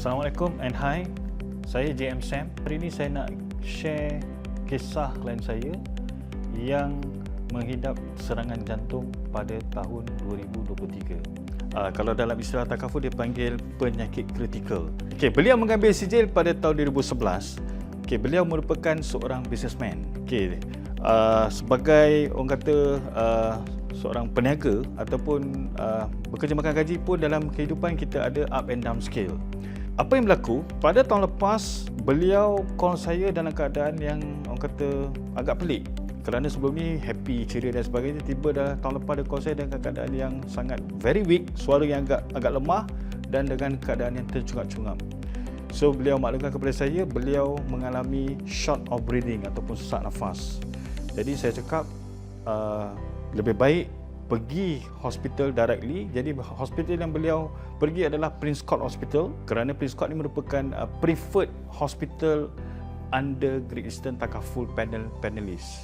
Assalamualaikum and hi. Saya JM Sam. Hari ini saya nak share kisah klien saya yang menghidap serangan jantung pada tahun 2023. Kalau dalam istilah takaful dia panggil penyakit kritikal. Beliau mengambil sijil pada tahun 2011. Beliau merupakan seorang businessman. Sebagai orang kata seorang peniaga ataupun bekerja makan gaji pun dalam kehidupan kita ada up and down scale. Apa yang berlaku? Pada tahun lepas beliau call saya dalam keadaan yang orang kata agak pelik. Kerana sebelum ni happy, ceria dan sebagainya, tiba dah tahun lepas dia call saya dengan keadaan yang sangat very weak, suara yang agak lemah dan dengan keadaan yang tercungap-cungap. So beliau maklumkan kepada saya beliau mengalami short of breathing ataupun sesak nafas. Jadi saya cakap lebih baik pergi hospital directly. Jadi hospital yang beliau pergi adalah Prince Court Hospital, kerana Prince Court ini merupakan preferred hospital under Great Eastern Takaful panelist.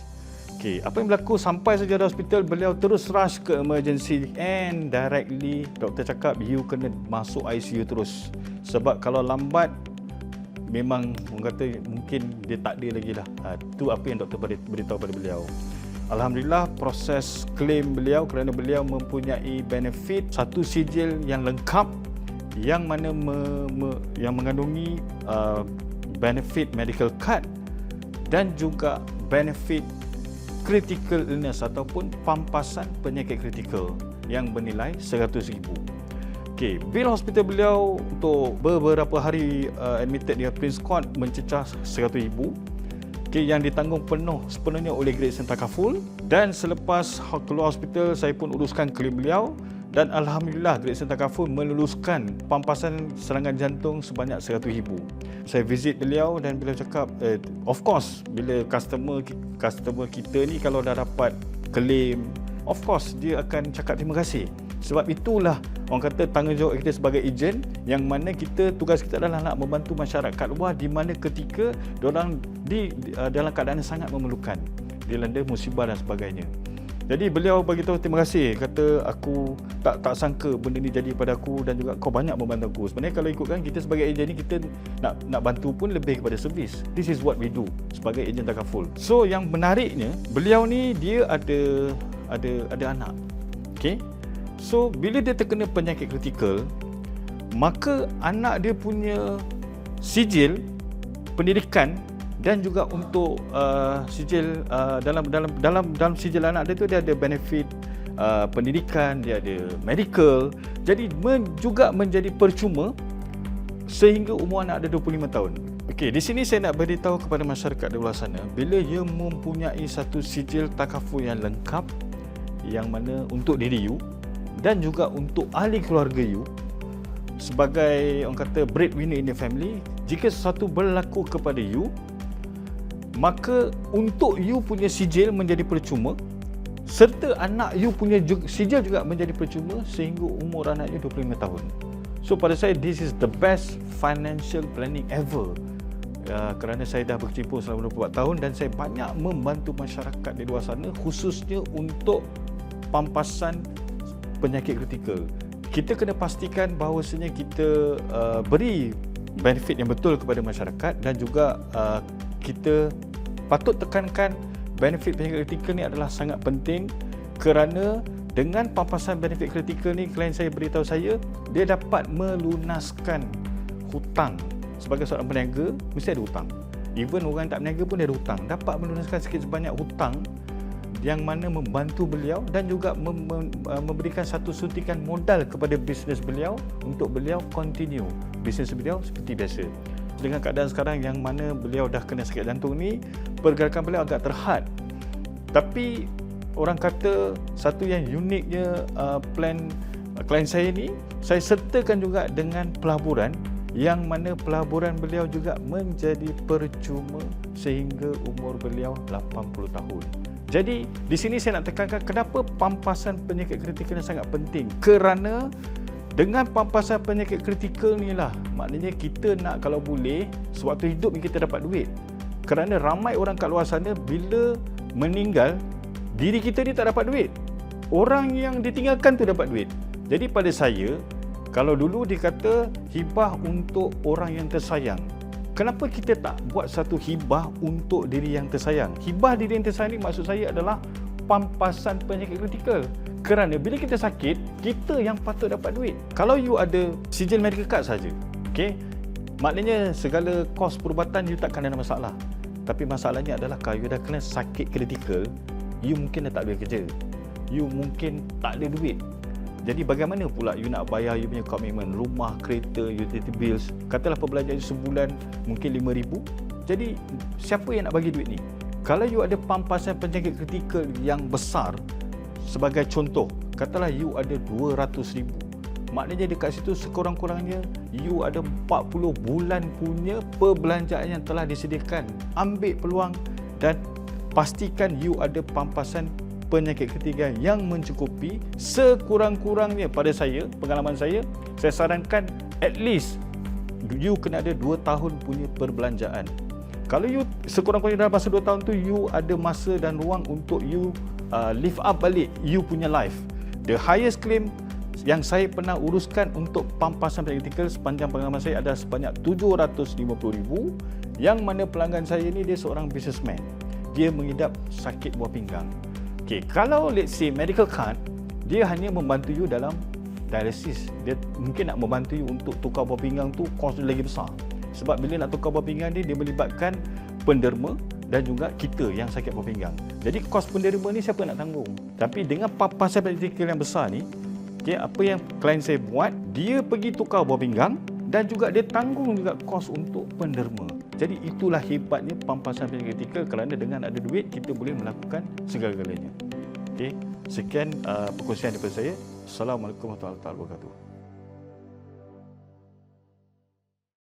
Apa yang berlaku? Sampai saja di hospital, beliau terus rush ke emergency and directly doktor cakap you kena masuk ICU terus. Sebab kalau lambat memang orang kata mungkin dia tak ada lagi lah. Itu apa yang doktor beritahu pada beliau. Alhamdulillah proses claim beliau, kerana beliau mempunyai benefit satu sijil yang lengkap yang mana yang mengandungi benefit medical card dan juga benefit critical illness ataupun pampasan penyakit kritikal yang bernilai RM100,000. Bil hospital beliau untuk beberapa hari admitted di Prince Court mencecah RM100,000. Yang ditanggung sepenuhnya oleh Great Eastern Takaful. Dan selepas keluar hospital, saya pun uruskan klaim beliau dan Alhamdulillah Great Eastern Takaful meluluskan pampasan serangan jantung sebanyak RM100,000. Saya visit beliau dan beliau cakap of course bila customer kita ni kalau dah dapat claim, of course dia akan cakap terima kasih. Sebab itulah orang kata tanggungjawab kita sebagai ejen, yang mana tugas kita adalah nak membantu masyarakat luar di mana ketika diorang dalam keadaan yang sangat memerlukan, dilanda musibah dan sebagainya. Jadi beliau bagi tahu terima kasih, kata aku tak sangka benda ni jadi pada aku dan juga kau banyak membantu aku. Sebenarnya kalau ikutkan kita sebagai ejen ni, kita nak bantu pun lebih kepada servis. This is what we do sebagai ejen takaful. So yang menariknya, beliau ni dia ada anak. So bila dia terkena penyakit kritikal, maka anak dia punya sijil pendidikan dan juga untuk sijil dalam sijil anak dia tu dia ada benefit pendidikan, dia ada medical. Jadi juga menjadi percuma sehingga umur anak dia 25 tahun. Di sini saya nak beritahu kepada masyarakat di luar sana, bila ia mempunyai satu sijil takaful yang lengkap, yang mana untuk diri you dan juga untuk ahli keluarga you sebagai orang kata breadwinner in the family, jika sesuatu berlaku kepada you, maka untuk you punya sijil menjadi percuma serta anak you punya sijil juga menjadi percuma sehingga umur anak you 25 tahun. So pada saya this is the best financial planning ever. Kerana saya dah berkecimpung selama 24 tahun dan saya banyak membantu masyarakat di luar sana, khususnya untuk pampasan penyakit kritikal. Kita kena pastikan bahawasanya kita beri benefit yang betul kepada masyarakat dan juga kita patut tekankan benefit penyakit kritikal ni adalah sangat penting, kerana dengan pampasan benefit kritikal ni, klien saya beritahu saya dia dapat melunaskan hutang. Sebagai seorang peniaga mesti ada hutang. Even orang tak berniaga pun dia ada hutang. Dapat melunaskan sikit sebanyak hutang yang mana membantu beliau dan juga memberikan satu suntikan modal kepada bisnes beliau untuk beliau continue bisnes beliau seperti biasa. Dengan keadaan sekarang yang mana beliau dah kena sakit jantung ni, pergerakan beliau agak terhad. Tapi orang kata satu yang uniknya plan klien saya ni, saya sertakan juga dengan pelaburan, yang mana pelaburan beliau juga menjadi percuma sehingga umur beliau 80 tahun. Jadi di sini saya nak tekankan kenapa pampasan penyakit kritikal sangat penting. Kerana dengan pampasan penyakit kritikal ni lah, maknanya kita nak kalau boleh sewaktu hidup ni kita dapat duit. Kerana ramai orang kat luar sana bila meninggal, diri kita ni tak dapat duit. Orang yang ditinggalkan tu dapat duit. Jadi pada saya, Kalau dulu dikata hibah untuk orang yang tersayang, kenapa kita tak buat satu hibah untuk diri yang tersayang? Hibah diri yang tersayang ni maksud saya adalah pampasan penyakit kritikal. Kerana bila kita sakit, kita yang patut dapat duit. Kalau you ada sijil medical card saja, okey, maknanya segala kos perubatan you takkan ada masalah. Tapi masalahnya adalah kalau you dah kena sakit kritikal, you mungkin dah tak boleh kerja. You mungkin tak ada duit. Jadi bagaimana pula you nak bayar you punya komitmen rumah, kereta, utility bills? Katalah perbelanjaan you sebulan mungkin RM5,000. Jadi siapa yang nak bagi duit ni? Kalau you ada pampasan penyakit kritikal yang besar, sebagai contoh, katalah you ada RM200,000. Maknanya dekat situ sekurang-kurangnya you ada 40 bulan punya perbelanjaan yang telah disediakan. Ambil peluang dan pastikan you ada pampasan penyakit kritikal yang mencukupi. Sekurang-kurangnya pada saya, pengalaman saya sarankan at least you kena ada 2 tahun punya perbelanjaan. Kalau you sekurang-kurangnya dalam masa 2 tahun tu you ada masa dan ruang untuk you lift up balik you punya life. The highest claim yang saya pernah uruskan untuk pampasan penyakit kritikal sepanjang pengalaman saya adalah sebanyak RM750,000, yang mana pelanggan saya ni dia seorang businessman. Dia mengidap sakit buah pinggang. Okay, kalau let's say medical card, dia hanya membantu you dalam dialysis. Dia mungkin nak membantu you untuk tukar buah pinggang tu, kos dia lagi besar. Sebab bila nak tukar buah pinggang dia melibatkan penderma dan juga kita yang sakit buah pinggang. Jadi kos penderma ni siapa nak tanggung? Tapi dengan pampasan kritikal yang besar ni, okay, apa yang klien saya buat, dia pergi tukar buah pinggang dan juga dia tanggung juga kos untuk penderma. Jadi itulah hebatnya pampasan penyakit kritikal, kerana dengan ada duit kita boleh melakukan segala-galanya. Okey, sekian perkongsian daripada saya. Assalamualaikum warahmatullahi wabarakatuh.